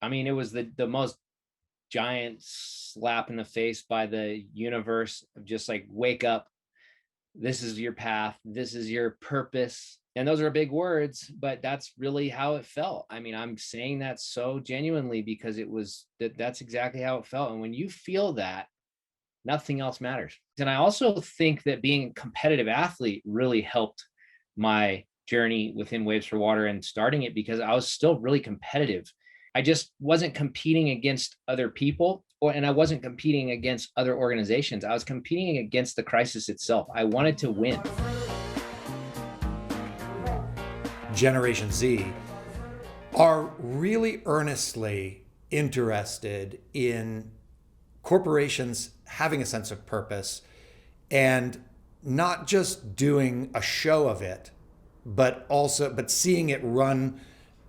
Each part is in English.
I mean, it was the most giant slap in the face by the universe of just like, wake up. This is your path. This is your purpose. And those are big words, but that's really how it felt. I mean, I'm saying that so genuinely because that's exactly how it felt. And when you feel that, nothing else matters. And I also think that being a competitive athlete really helped my journey within Waves for Water and starting it, because I was still really competitive. I just wasn't competing against other people, and I wasn't competing against other organizations. I was competing against the crisis itself. I wanted to win. Generation Z are really earnestly interested in corporations having a sense of purpose and not just doing a show of it, but seeing it run,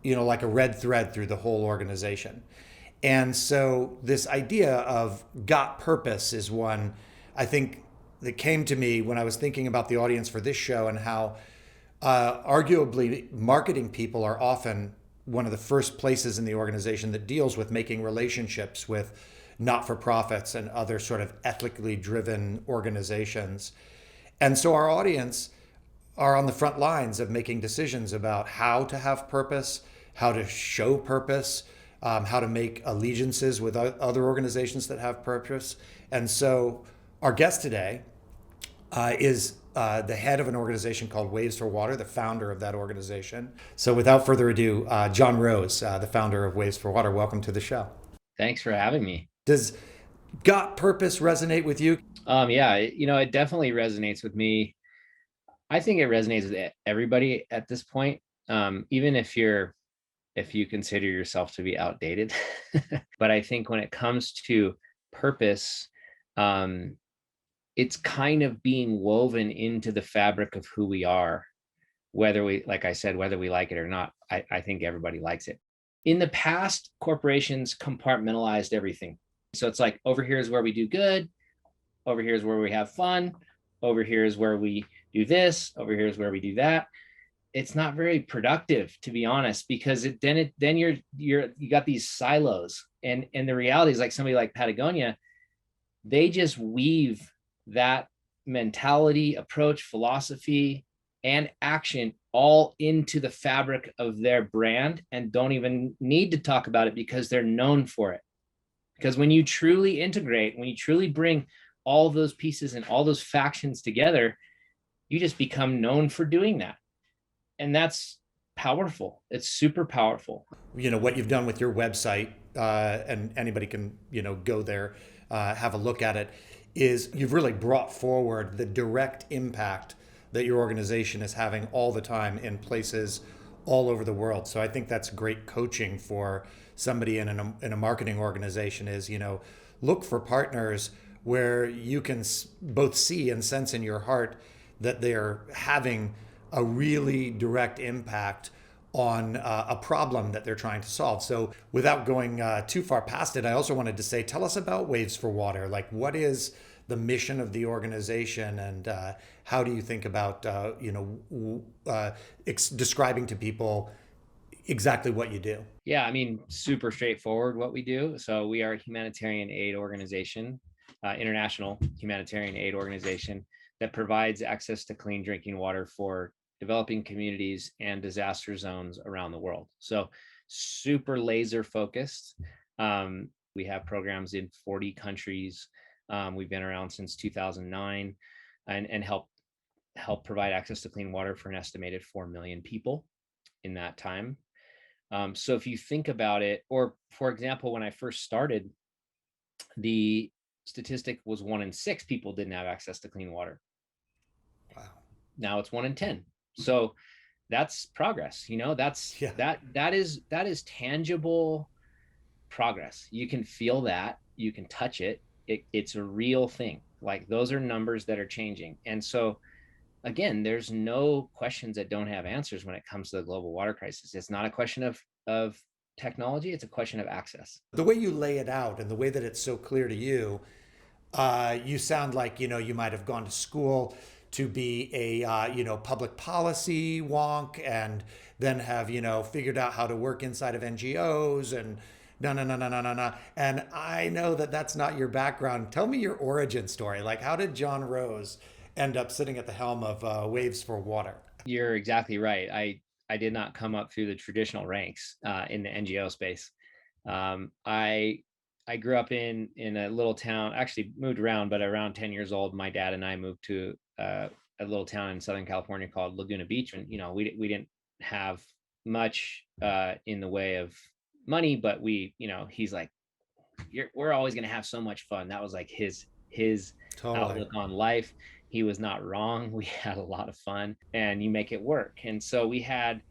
like a red thread through the whole organization. And so this idea of got purpose is one I think that came to me when I was thinking about the audience for this show, and how arguably marketing people are often one of the first places in the organization that deals with making relationships with not-for-profits and other sort of ethically driven organizations. And so our audience are on the front lines of making decisions about how to have purpose, how to show purpose, how to make allegiances with other organizations that have purpose. And so our guest today is the head of an organization called Waves for Water, the founder of that organization. So without further ado, John Rose, the founder of Waves for Water, welcome to the show. Thanks for having me. Does got purpose resonate with you? Yeah, it definitely resonates with me. I think it resonates with everybody at this point, even if you consider yourself to be outdated. But I think when it comes to purpose, it's kind of being woven into the fabric of who we are, whether we, like I said, whether we like it or not. I think everybody likes it. In the past, corporations compartmentalized everything. So it's like, over here is where we do good, over here is where we have fun, over here is where we do this, over here is where we do that. It's not very productive, to be honest, because then you got these silos, and the reality is, like somebody like Patagonia, they just weave that mentality, approach, philosophy, and action all into the fabric of their brand, and don't even need to talk about it because they're known for it. Because when you truly integrate, when you truly bring all those pieces and all those factions together, you just become known for doing that. And that's powerful. It's super powerful. What you've done with your website, and anybody can, go there, have a look at it, is you've really brought forward the direct impact that your organization is having all the time in places all over the world. So I think that's great coaching for somebody in a marketing organization is, look for partners where you can both see and sense in your heart that they're having a really direct impact on a problem that they're trying to solve. So without going too far past it, I also wanted to say, tell us about Waves for Water. Like, what is the mission of the organization, and how do you think about, describing to people exactly what you do? Yeah, I mean, super straightforward what we do. So we are a humanitarian aid organization, international humanitarian aid organization that provides access to clean drinking water for developing communities and disaster zones around the world. So super laser focused. We have programs in 40 countries. We've been around since 2009, and help provide access to clean water for an estimated 4 million people in that time. So if you think about it, or for example, when I first started, the statistic was 1 in 6 people didn't have access to clean water. Wow. Now it's 1 in 10. So that's progress. That is tangible progress. You can feel that, you can touch it. It's a real thing. Like, those are numbers that are changing. And so again, there's no questions that don't have answers when it comes to the global water crisis. It's not a question of technology, it's a question of access. The way you lay it out and the way that it's so clear to you, you sound like, you might have gone to school to be a, public policy wonk, and then have, figured out how to work inside of NGOs and No, no, no, no, no, no, no. And I know that that's not your background. Tell me your origin story. Like, how did John Rose end up sitting at the helm of Waves for Water? You're exactly right. I did not come up through the traditional ranks in the NGO space. I grew up in a little town. Actually, moved around, but around 10 years old, my dad and I moved to a little town in Southern California called Laguna Beach, and we didn't have much in the way of money, but he's like, we're always going to have so much fun. That was like his Totally. outlook on life. He was not wrong. We had a lot of fun, and you make it work. And so we had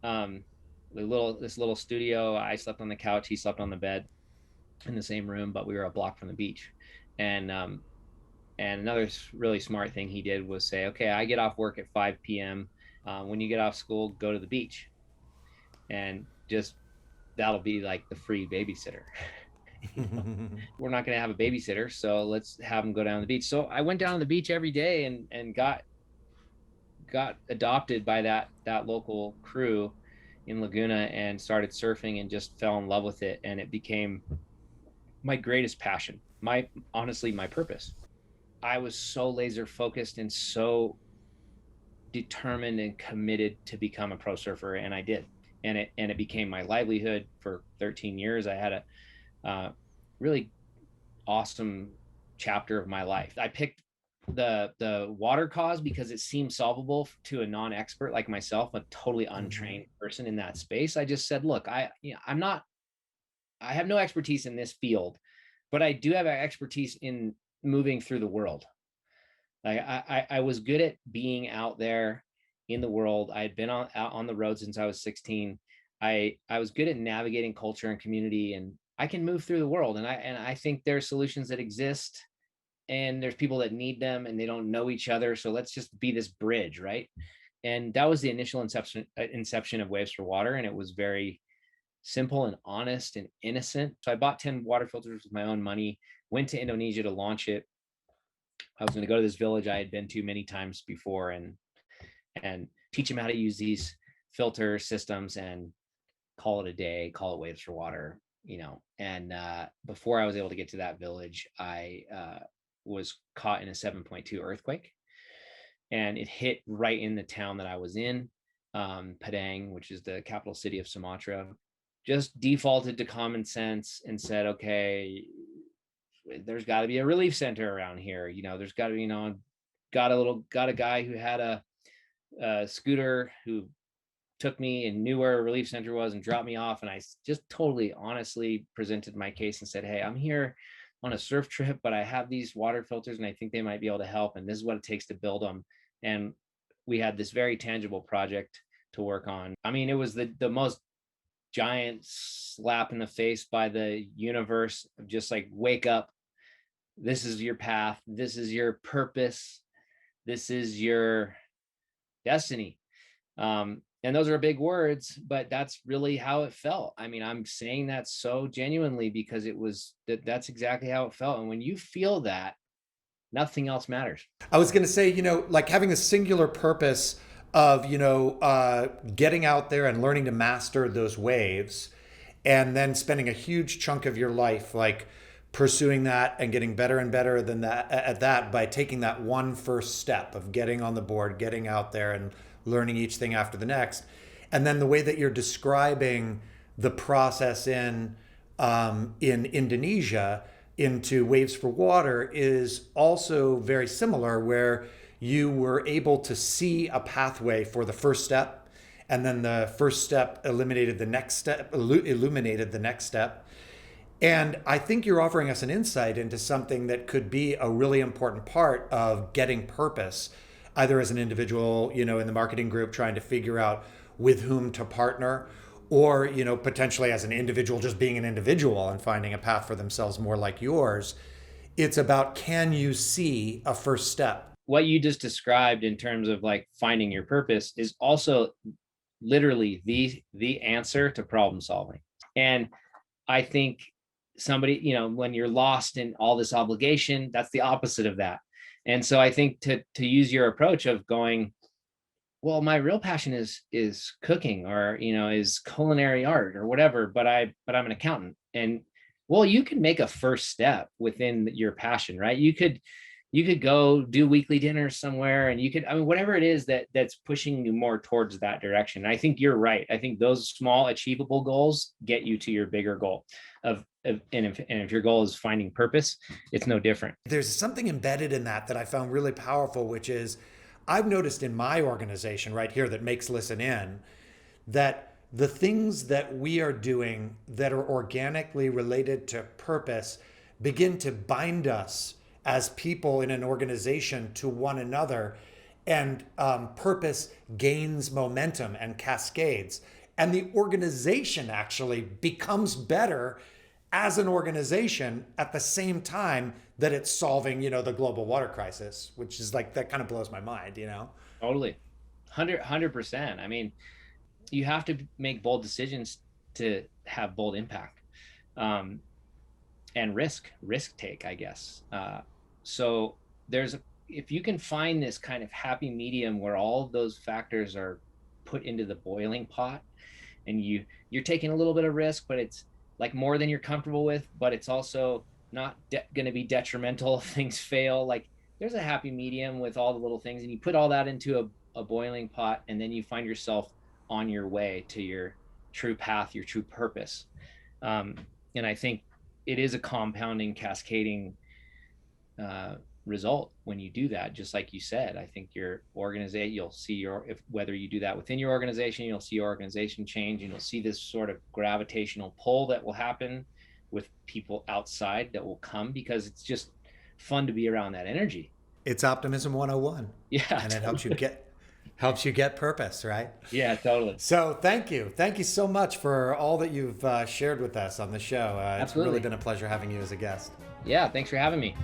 um this little studio. I slept on the couch, he slept on the bed in the same room, but we were a block from the beach. And another really smart thing he did was say, okay, I get off work at 5 p.m. When you get off school, go to the beach, and just that'll be like the free babysitter. We're not going to have a babysitter, so let's have them go down to the beach. So I went down to the beach every day and got adopted by that local crew in Laguna and started surfing and just fell in love with it, and it became my greatest passion, my honestly my purpose. I was so laser focused and so determined and committed to become a pro surfer, and I did. And it became my livelihood for 13 years. I had a really awesome chapter of my life. I picked the water cause because it seemed solvable to a non-expert like myself, a totally untrained person in that space. I just said, look, I have no expertise in this field, but I do have expertise in moving through the world. Like I was good at being out there in the world. I had been out on the road since I was 16. I was good at navigating culture and community, and I can move through the world. And I think there are solutions that exist, and there's people that need them, and they don't know each other. So let's just be this bridge, right? And that was the initial inception of Waves for Water, and it was very simple and honest and innocent. So I bought 10 water filters with my own money, went to Indonesia to launch it. I was going to go to this village I had been to many times before and teach them how to use these filter systems and call it a day, call it Waves for Water, And before I was able to get to that village, I was caught in a 7.2 earthquake, and it hit right in the town that I was in, Padang, which is the capital city of Sumatra. Just defaulted to common sense and said, okay, there's got to be a relief center around here. There's got to, got a guy who had a scooter who took me and knew where a relief center was and dropped me off. And I just totally honestly presented my case and said, hey, I'm here on a surf trip, but I have these water filters and I think they might be able to help. And this is what it takes to build them. And we had this very tangible project to work on. I mean, it was the most giant slap in the face by the universe of just like, wake up. This is your path. This is your purpose. This is your destiny. And those are big words, but that's really how it felt. I mean, I'm saying that so genuinely because that's exactly how it felt. And when you feel that, nothing else matters. I was going to say, like having a singular purpose of, getting out there and learning to master those waves, and then spending a huge chunk of your life, like pursuing that and getting better and better than that at that by taking that one first step of getting on the board, getting out there and learning each thing after the next. And then the way that you're describing the process in Indonesia into Waves for Water is also very similar, where you were able to see a pathway for the first step, and then the first step illuminated the next step. And I think you're offering us an insight into something that could be a really important part of getting purpose, either as an individual, in the marketing group trying to figure out with whom to partner, or, potentially as an individual, just being an individual and finding a path for themselves more like yours. It's about, can you see a first step? What you just described in terms of like finding your purpose is also literally the answer to problem solving. And I think somebody, when you're lost in all this obligation, that's the opposite of that. And so I think to use your approach of going, well, my real passion is cooking, or is culinary art or whatever, but I'm an accountant. And well, you can make a first step within your passion, right? You could go do weekly dinners somewhere, and I mean, whatever it is that's pushing you more towards that direction. I think you're right. I think those small achievable goals get you to your bigger goal and if your goal is finding purpose, it's no different. There's something embedded in that I found really powerful, which is I've noticed in my organization right here that makes Listen In that the things that we are doing that are organically related to purpose begin to bind us as people in an organization to one another, and purpose gains momentum and cascades. And the organization actually becomes better as an organization at the same time that it's solving, the global water crisis, which is like, that kind of blows my mind. Totally. 100%. I mean, you have to make bold decisions to have bold impact, and risk take, I guess. So if you can find this kind of happy medium where all of those factors are put into the boiling pot, and you're taking a little bit of risk, but it's like more than you're comfortable with, but it's also not going to be detrimental if things fail. Like, there's a happy medium with all the little things, and you put all that into a boiling pot, and then you find yourself on your way to your true path, your true purpose. And I think it is a compounding, cascading result when you do that. Just like you said, I think your organization, you'll see whether you do that within your organization, you'll see your organization change, and you'll see this sort of gravitational pull that will happen with people outside that will come, because it's just fun to be around that energy. It's optimism 101. Yeah, and it helps you get purpose, right? Yeah, totally. So thank you so much for all that you've shared with us on the show. It's Absolutely. really been a pleasure having you as a guest. Yeah, thanks for having me.